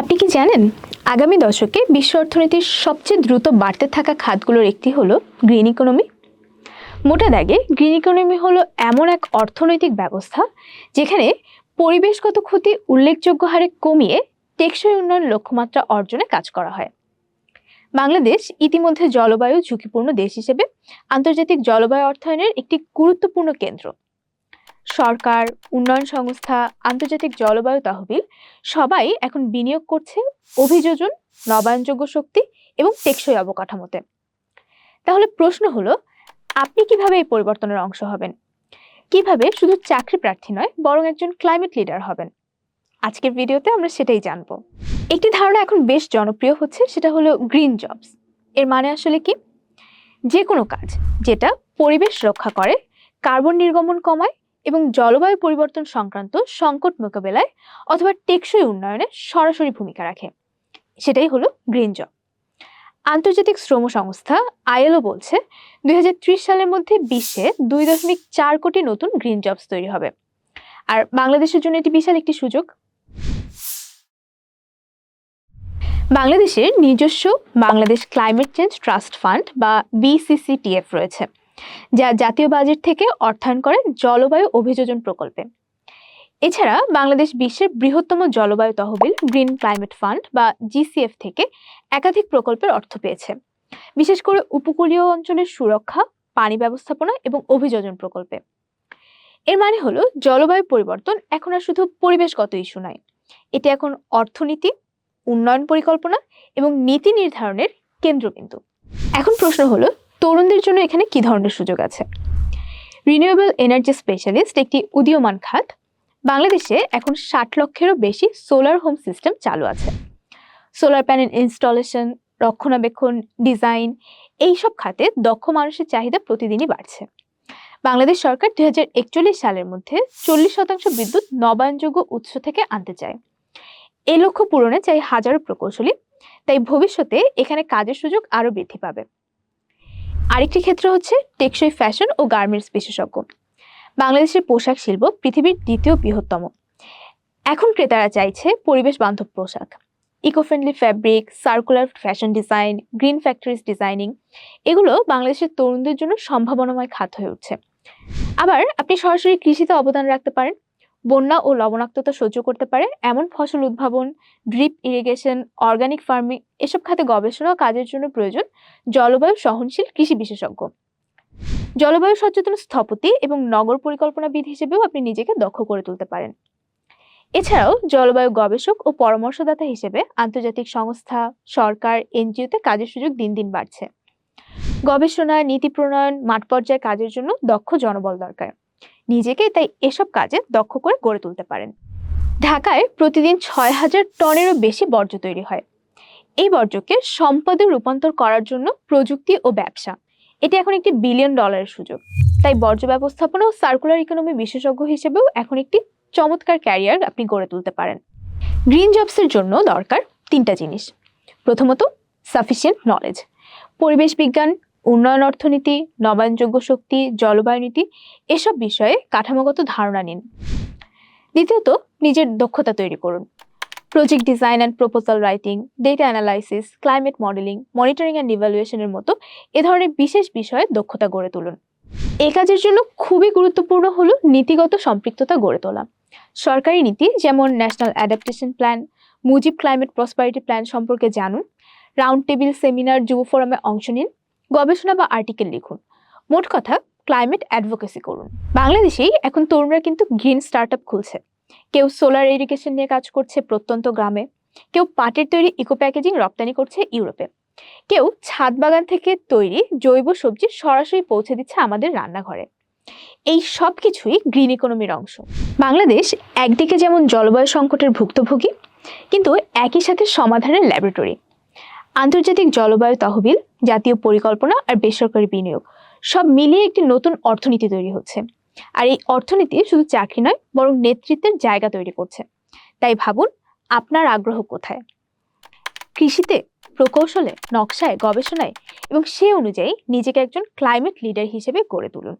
আপনি কি জানেন আগামী দশকে বিশ্ব অর্থনীতির সবচেয়ে দ্রুত বাড়তে থাকা খাতগুলোর একটি হলো গ্রিন ইকোনমি। মোটা দাগে গ্রিন ইকোনমি হলো এমন এক অর্থনৈতিক ব্যবস্থা যেখানে পরিবেশগত ক্ষতি উল্লেখযোগ্য হারে কমিয়ে টেকসই উন্নয়ন লক্ষ্যমাত্রা অর্জনে কাজ করা হয়। বাংলাদেশ ইতিমধ্যে জলবায়ু ঝুঁকিপূর্ণ দেশ হিসেবে আন্তর্জাতিক জলবায়ু অর্থায়নের একটি গুরুত্বপূর্ণ কেন্দ্র। সরকার, উন্নয়ন সংস্থা, আন্তর্জাতিক জলবায়ু তহবিল সবাই এখন বিনিয়োগ করছে অভিযোজন, নবায়নযোগ্য শক্তি এবং টেকসই অবকাঠামোতে। তাহলে প্রশ্ন হলো, আপনি কিভাবে এই পরিবর্তনের অংশ হবেন? কিভাবে শুধু চাকরি প্রার্থী নয় বরং একজন ক্লাইমেট লিডার হবেন? আজকের ভিডিওতে আমরা সেটাই জানবো। একটি ধারণা এখন বেশ জনপ্রিয় হচ্ছে, সেটা হলো গ্রিন জবস। এর মানে আসলে কি? যে কোনো কাজ যেটা পরিবেশ রক্ষা করে, কার্বন নির্গমন কমায় এবং জলবায়ু পরিবর্তন সংক্রান্ত সংকট মোকাবেলায় অথবা টেকসই উন্নয়নে সরাসরি ভূমিকা রাখে, সেটাই হলো গ্রিন জব। আন্তর্জাতিক শ্রম সংস্থা আইএলও বলছে 2030 সালের মধ্যে বিশ্বে 2.4 কোটি নতুন গ্রিন জবস তৈরি হবে। আর বাংলাদেশের জন্য এটি বিশাল একটি সুযোগ। বাংলাদেশের নিজস্ব Bangladesh climate change trust fund বা BCCTF রয়েছে, যা জাতীয় বাজেট থেকে অর্থায়ন করে জলবায়ু অভিযোজন প্রকল্পে। এছাড়া বাংলাদেশ বিশ্বের বৃহত্তম জলবায়ু তহবিল গ্রিন ক্লাইমেট ফান্ড বা GCF থেকে একাধিক প্রকল্পের অর্থ পেয়েছে, বিশেষ করে উপকূলীয় অঞ্চলের সুরক্ষা, পানি ব্যবস্থাপনা এবং অভিযোজন প্রকল্পে। এর মানে হলো জলবায়ু পরিবর্তন এখন আর শুধু পরিবেশগত ইস্যু নয়, এটি এখন অর্থনীতি, উন্নয়ন পরিকল্পনা এবং নীতি নির্ধারণের কেন্দ্রবিন্দু। এখন প্রশ্ন হলো, তরুণদের জন্য এখানে কি ধরনের সুযোগ আছে? রিনিউয়েবল এনার্জি স্পেশালিস্ট একটি উদীয়মান খাত। বাংলাদেশে এখন 60 লক্ষেরও বেশি সোলার হোম সিস্টেম চালু আছে। সোলার প্যানেল ইনস্টলেশন, রক্ষণাবেক্ষণ, ডিজাইন, এইসব খাতে দক্ষ মানুষের চাহিদা প্রতিদিনই বাড়ছে। বাংলাদেশ সরকার 2041 সালের মধ্যে 40% বিদ্যুৎ নবায়নযোগ্য উৎস থেকে আনতে চায়। এই লক্ষ্য পূরণে চাই হাজারো প্রকৌশলী, তাই ভবিষ্যতে এখানে কাজের সুযোগ আরো বৃদ্ধি পাবে। আরেকটি ক্ষেত্র হচ্ছে টেকসই ফ্যাশন ও গার্মেন্টস বিশেষজ্ঞ। বাংলাদেশের পোশাক শিল্প পৃথিবীর দ্বিতীয় বৃহত্তম। এখন ক্রেতারা চাইছে পরিবেশ বান্ধব পোশাক, eco friendly fabric, circular fashion design, green factories designing, এগুলো বাংলাদেশের তরুণদের জন্য সম্ভাবনাময় খাত হয়ে উঠছে। আবার আপনি সরাসরি কৃষিতে অবদান রাখতে পারেন। বন্যা ও লবণাক্ততা সহ্য করতে পারে এমন ফসল উদ্ভাবন, ড্রিপ ইরিগেশন, অর্গানিক ফার্মিং, এসব খাতে গবেষণা ও কাজের জন্য প্রয়োজন জলবায়ু সহনশীল কৃষি বিশেষজ্ঞ। জলবায়ু সচেতন স্থপতি এবং নগর পরিকল্পনাবিদ হিসেবেও আপনি নিজেকে দক্ষ করে তুলতে পারেন। এছাড়াও জলবায়ু গবেষক ও পরামর্শদাতা হিসেবে আন্তর্জাতিক সংস্থা, সরকার, এনজিওতে কাজের সুযোগ দিন দিন বাড়ছে। গবেষণা, নীতি প্রণয়ন, মাঠ পর্যায়ে কাজের জন্য দক্ষ জনবল দরকার। নিজেকে তাই এসব কাজে দক্ষ করে গড়ে তুলতে পারেন। ঢাকায় প্রতিদিন 6000 টনেরও বেশি বর্জ্য তৈরি হয়। এই বর্জ্যকে সম্পদে রূপান্তর করার জন্য প্রযুক্তি ও ব্যবসা, এটি এখন একটি $1 বিলিয়ন সুযোগ। তাই বর্জ্য ব্যবস্থাপনা ও সার্কুলার ইকোনমি বিশেষজ্ঞ হিসেবেও এখন একটি চমৎকার ক্যারিয়ার আপনি গড়ে তুলতে পারেন। গ্রিন জবসের জন্য দরকার 3টা জিনিস। প্রথমত, সাফিসিয়েন্ট নলেজ। পরিবেশ বিজ্ঞান, উন্নয়ন অর্থনীতি, নবায়নযোগ্য শক্তি, জলবায়ু নীতি, এসব বিষয়ে কাঠামোগত ধারণা নিন। দ্বিতীয়ত, নিজের দক্ষতা তৈরি করুন। Project design and proposal writing, data analysis, climate modelling, monitoring and ইভ্যালুয়েশনের মতো এ ধরনের বিশেষ বিষয়ে দক্ষতা গড়ে তুলুন। এই কাজের জন্য খুবই গুরুত্বপূর্ণ হলো নীতিগত সম্পৃক্ততা গড়ে তোলা। সরকারি নীতি যেমন national adaptation plan, Mujib climate prosperity plan সম্পর্কে জানুন। রাউন্ড টেবিল, সেমিনার, যুব ফোরামে অংশ নিন। গবেষণা বা আর্টিকেল লিখুন। মোট কথা, ক্লাইমেট অ্যাডভোকেসি করুন। বাংলাদেশেই এখন তরুণরা কিন্তু গ্রিন স্টার্টআপ খুলছে। কেউ সোলার ইরিগেশন নিয়ে কাজ করছে প্রত্যন্ত গ্রামে, কেউ পাটের তৈরি ইকো প্যাকেজিং রপ্তানি করছে ইউরোপে, কেউ ছাদ বাগান থেকে তৈরি জৈব সবজি সরাসরি পৌঁছে দিচ্ছে আমাদের রান্নাঘরে। এই সব কিছুই গ্রিন ইকোনমির অংশ। বাংলাদেশ একদিকে যেমন জলবায়ু সংকটের ভুক্তভোগী, কিন্তু একই সাথে সমাধানের ল্যাবরেটরি। আন্তর্জাতিক জলবায়ু তহবিল, জাতীয় পরিকল্পনা আর বেসরকারি বিনিয়োগ সব মিলিয়ে একটি নতুন অর্থনীতি তৈরি হচ্ছে। আর এই অর্থনীতি শুধু চাকরি নয় বরং নেতৃত্বের জায়গা তৈরি করছে। তাই ভাবুন, আপনার আগ্রহ কোথায়? কৃষিতে, প্রকৌশলে, নকশায়, গবেষণায়, এবং সে অনুযায়ী নিজেকে একজন ক্লাইমেট লিডার হিসেবে গড়ে তুলুন।